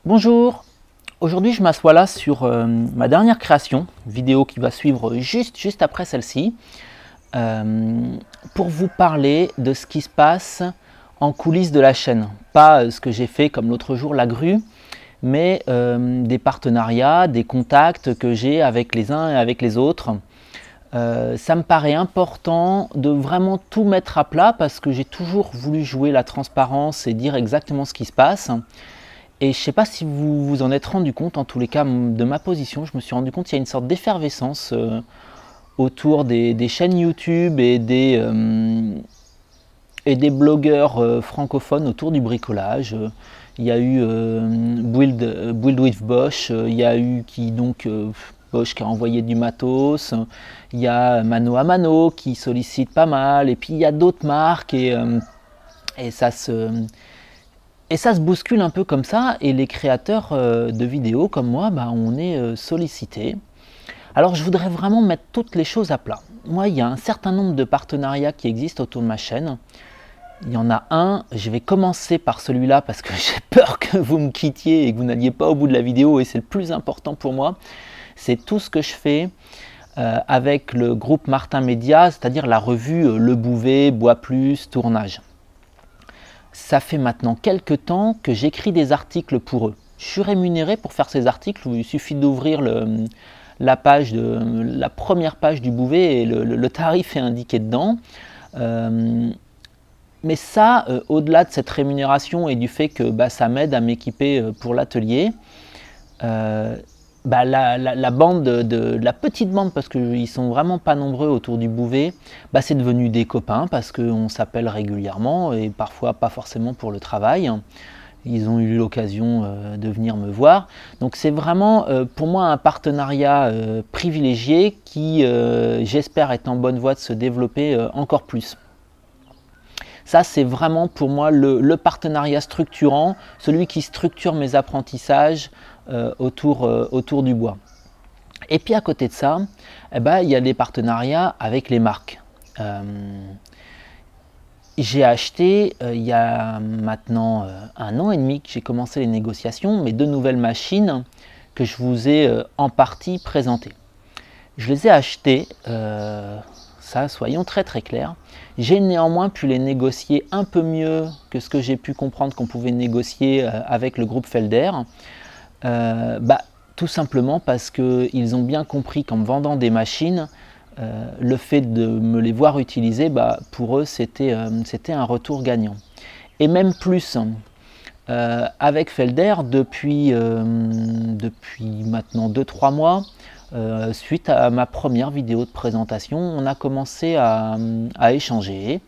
Bonjour, aujourd'hui je m'assois là sur ma dernière création, vidéo qui va suivre juste après celle-ci, pour vous parler de ce qui se passe en coulisses de la chaîne. Pas ce que j'ai fait comme l'autre jour, la grue, mais des partenariats, des contacts que j'ai avec les uns et avec les autres. Ça me paraît important de vraiment tout mettre à plat parce que j'ai toujours voulu jouer la transparence et dire exactement ce qui se passe. Et je ne sais pas si vous vous en êtes rendu compte, en tous les cas de ma position, je me suis rendu compte qu'il y a une sorte d'effervescence autour des chaînes YouTube et des blogueurs francophones autour du bricolage. Il y a eu Build with Bosch, il y a eu Bosch qui a envoyé du matos, il y a Mano à Mano qui sollicite pas mal, et puis il y a d'autres marques et ça se bouscule un peu comme ça, et les créateurs de vidéos comme moi, on est sollicités. Alors je voudrais vraiment mettre toutes les choses à plat. Moi, il y a un certain nombre de partenariats qui existent autour de ma chaîne. Il y en a un, je vais commencer par celui-là parce que j'ai peur que vous me quittiez et que vous n'alliez pas au bout de la vidéo, et c'est le plus important pour moi. C'est tout ce que je fais avec le groupe Martin Média, c'est-à-dire la revue Le Bouvet, Bois Plus, Tournage. Ça fait maintenant quelques temps que j'écris des articles pour eux. Je suis rémunéré pour faire ces articles, il suffit d'ouvrir la première page du Bouvet et le tarif est indiqué dedans. Mais ça, au-delà de cette rémunération et du fait que ça m'aide à m'équiper pour l'atelier, la bande la petite bande, parce qu'ils sont vraiment pas nombreux autour du Bouvet, c'est devenu des copains parce qu'on s'appelle régulièrement et parfois pas forcément pour le travail. Ils ont eu l'occasion de venir me voir. Donc c'est vraiment pour moi un partenariat privilégié qui, j'espère, est en bonne voie de se développer encore plus. Ça, c'est vraiment pour moi le partenariat structurant, celui qui structure mes apprentissages autour du bois. Et puis à côté de ça, il y a des partenariats avec les marques. J'ai acheté il y a maintenant 1 an et demi que j'ai commencé les négociations, mes 2 nouvelles machines que je vous ai en partie présentées. Je les ai achetées, ça soyons très clairs. J'ai néanmoins pu les négocier un peu mieux que ce que j'ai pu comprendre qu'on pouvait négocier avec le groupe Felder. Tout simplement parce qu'ils ont bien compris qu'en me vendant des machines, le fait de me les voir utiliser, pour eux c'était un retour gagnant. Et même plus, avec Felder, depuis maintenant 2-3 mois, suite à ma première vidéo de présentation, on a commencé à échanger.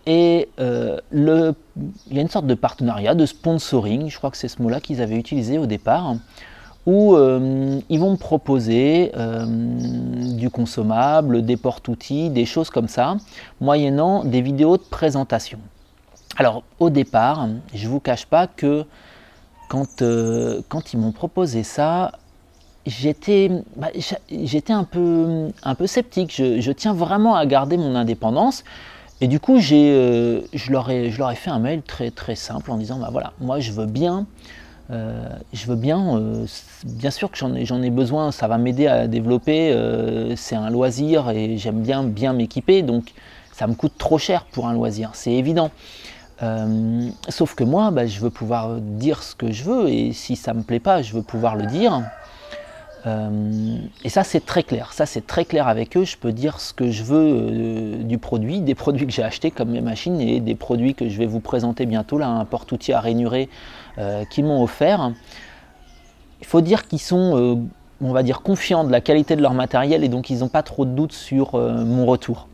Il y a une sorte de partenariat, de sponsoring, je crois que c'est ce mot-là qu'ils avaient utilisé au départ, où ils vont me proposer du consommable, des porte-outils, des choses comme ça, moyennant des vidéos de présentation. Alors au départ, je ne vous cache pas que quand ils m'ont proposé ça, j'étais un peu sceptique. Je tiens vraiment à garder mon indépendance. Et du coup, je leur ai fait un mail très simple en disant voilà, moi je veux bien, bien sûr que j'en ai besoin, ça va m'aider à développer, c'est un loisir et j'aime bien m'équiper, donc ça me coûte trop cher pour un loisir, c'est évident. Sauf que moi, je veux pouvoir dire ce que je veux, et si ça me plaît pas, je veux pouvoir le dire. Et ça c'est très clair avec eux, je peux dire ce que je veux du produit, des produits que j'ai achetés comme mes machines et des produits que je vais vous présenter bientôt, là, un porte-outils à rainurer qu'ils m'ont offert. Il faut dire qu'ils sont, on va dire, confiants de la qualité de leur matériel, et donc ils n'ont pas trop de doutes sur mon retour.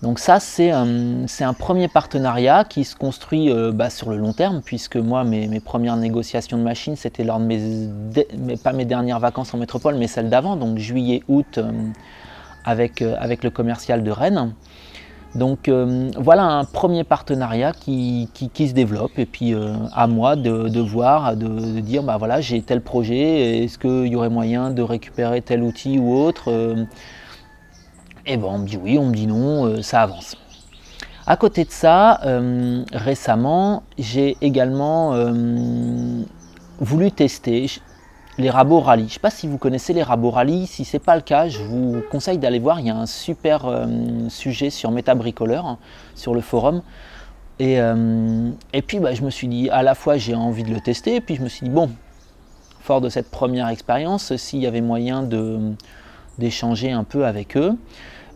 Donc ça, c'est un premier partenariat qui se construit sur le long terme, puisque moi, mes premières négociations de machines, c'était lors de pas mes dernières vacances en métropole, mais celles d'avant, donc juillet-août, avec le commercial de Rennes. Donc voilà un premier partenariat qui se développe, et puis à moi de voir, de dire, voilà, j'ai tel projet, est-ce qu'il y aurait moyen de récupérer tel outil ou autre. Et on me dit oui, on me dit non, ça avance. À côté de ça, récemment, j'ai également voulu tester les rabots rallye. Je ne sais pas si vous connaissez les rabots rallye. Si ce n'est pas le cas, je vous conseille d'aller voir. Il y a un super sujet sur Métabricoleur, hein, sur le forum. Et puis je me suis dit, à la fois j'ai envie de le tester, et puis je me suis dit, bon, fort de cette première expérience, s'il y avait moyen d'échanger un peu avec eux.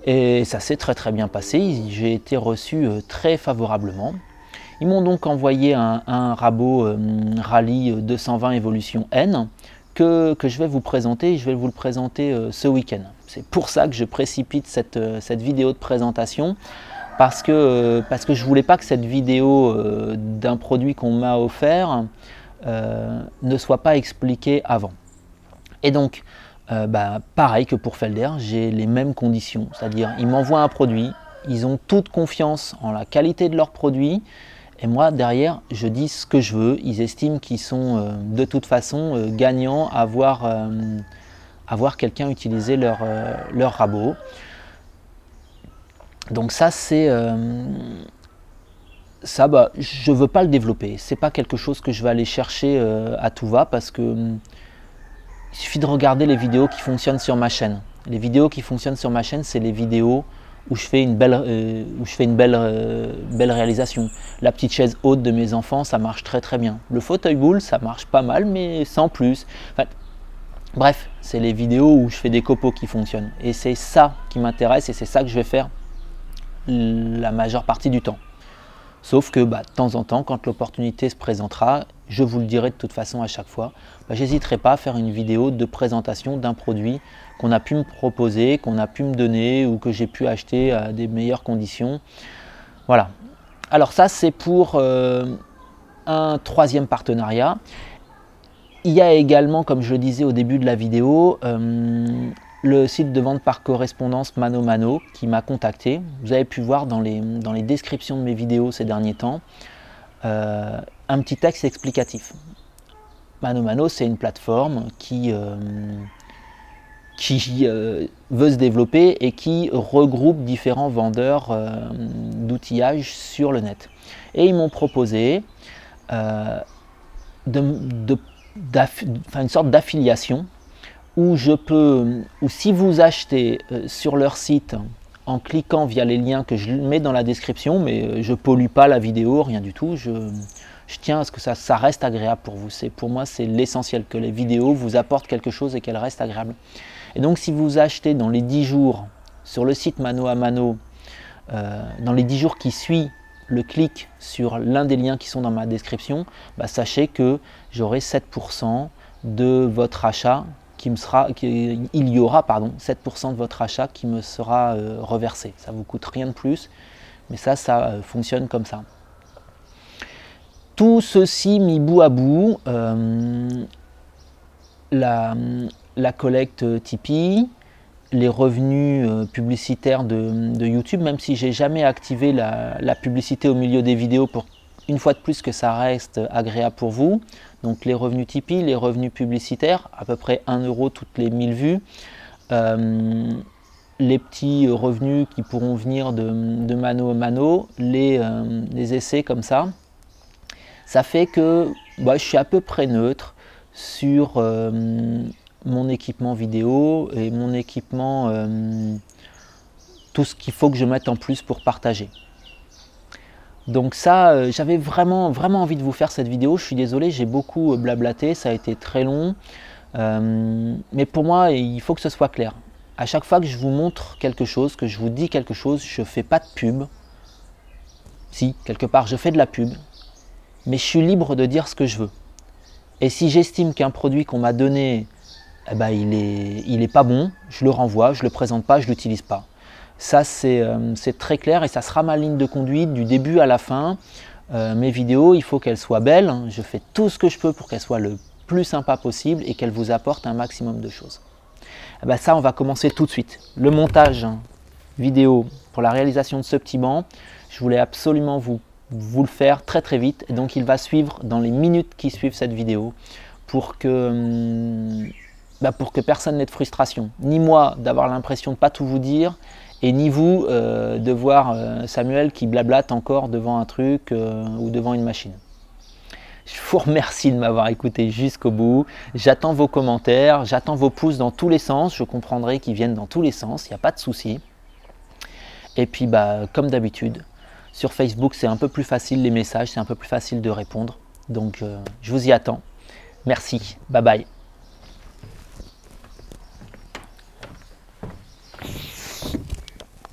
Et ça s'est très très bien passé, j'ai été reçu très favorablement. Ils m'ont donc envoyé un rabot Rallye 220 Evolution N que je vais vous présenter, je vais vous le présenter ce week-end. C'est pour ça que je précipite cette vidéo de présentation, parce que je ne voulais pas que cette vidéo d'un produit qu'on m'a offert ne soit pas expliquée avant. Et donc, pareil que pour Felder, j'ai les mêmes conditions, c'est-à-dire ils m'envoient un produit, ils ont toute confiance en la qualité de leur produit, et moi derrière je dis ce que je veux. Ils estiment qu'ils sont de toute façon gagnants à voir quelqu'un utiliser leur rabot. Donc ça c'est je veux pas le développer, c'est pas quelque chose que je vais aller chercher à tout va, parce que il suffit de regarder les vidéos qui fonctionnent sur ma chaîne. Les vidéos qui fonctionnent sur ma chaîne, c'est les vidéos où je fais une belle réalisation. La petite chaise haute de mes enfants, ça marche très très bien. Le fauteuil boule, ça marche pas mal, mais sans plus. Enfin, bref, c'est les vidéos où je fais des copeaux qui fonctionnent. Et c'est ça qui m'intéresse, et c'est ça que je vais faire la majeure partie du temps. Sauf que de temps en temps, quand l'opportunité se présentera, je vous le dirai de toute façon à chaque fois, j'hésiterai pas à faire une vidéo de présentation d'un produit qu'on a pu me proposer, qu'on a pu me donner, ou que j'ai pu acheter à des meilleures conditions. Voilà. Alors ça, c'est pour un troisième partenariat. Il y a également, comme je le disais au début de la vidéo, le site de vente par correspondance ManoMano qui m'a contacté. Vous avez pu voir dans les descriptions de mes vidéos ces derniers temps un petit texte explicatif. ManoMano, c'est une plateforme qui veut se développer et qui regroupe différents vendeurs d'outillage sur le net. Et ils m'ont proposé une sorte d'affiliation où si vous achetez sur leur site en cliquant via les liens que je mets dans la description, mais je ne pollue pas la vidéo, rien du tout, je tiens à ce que ça reste agréable pour vous. Pour moi, c'est l'essentiel, que les vidéos vous apportent quelque chose et qu'elles restent agréables. Et donc, si vous achetez dans les 10 jours sur le site Mano à Mano, dans les 10 jours qui suivent le clic sur l'un des liens qui sont dans ma description, sachez que j'aurai 7% de votre achat il y aura 7% de votre achat qui me sera reversé. Ça ne vous coûte rien de plus, mais ça fonctionne comme ça. Tout ceci mis bout à bout, la collecte Tipeee, les revenus publicitaires de YouTube, même si j'ai jamais activé la publicité au milieu des vidéos pour une fois de plus que ça reste agréable pour vous. Donc les revenus Tipeee, les revenus publicitaires, à peu près 1 € toutes les 1000 vues. Les petits revenus qui pourront venir de mano à mano, les essais comme ça. Ça fait que je suis à peu près neutre sur mon équipement vidéo et mon équipement, tout ce qu'il faut que je mette en plus pour partager. Donc ça, j'avais vraiment envie de vous faire cette vidéo. Je suis désolé, j'ai beaucoup blablaté, ça a été très long. Mais pour moi, il faut que ce soit clair. À chaque fois que je vous montre quelque chose, que je vous dis quelque chose, je ne fais pas de pub. Si, quelque part, je fais de la pub. Mais je suis libre de dire ce que je veux. Et si j'estime qu'un produit qu'on m'a donné, il est pas bon, je le renvoie, je ne le présente pas, je ne l'utilise pas. Ça, c'est très clair et ça sera ma ligne de conduite du début à la fin. Mes vidéos, il faut qu'elles soient belles. Je fais tout ce que je peux pour qu'elles soient le plus sympa possible et qu'elles vous apportent un maximum de choses. Ça, on va commencer tout de suite. Le montage vidéo pour la réalisation de ce petit banc, je voulais absolument vous le faire très très vite. Et donc, il va suivre dans les minutes qui suivent cette vidéo pour que personne n'ait de frustration. Ni moi d'avoir l'impression de ne pas tout vous dire, et ni vous de voir Samuel qui blablate encore devant un truc ou devant une machine. Je vous remercie de m'avoir écouté jusqu'au bout. J'attends vos commentaires, j'attends vos pouces dans tous les sens. Je comprendrai qu'ils viennent dans tous les sens, il n'y a pas de souci. Et puis, comme d'habitude, sur Facebook, c'est un peu plus facile les messages, c'est un peu plus facile de répondre. Donc, je vous y attends. Merci. Bye bye.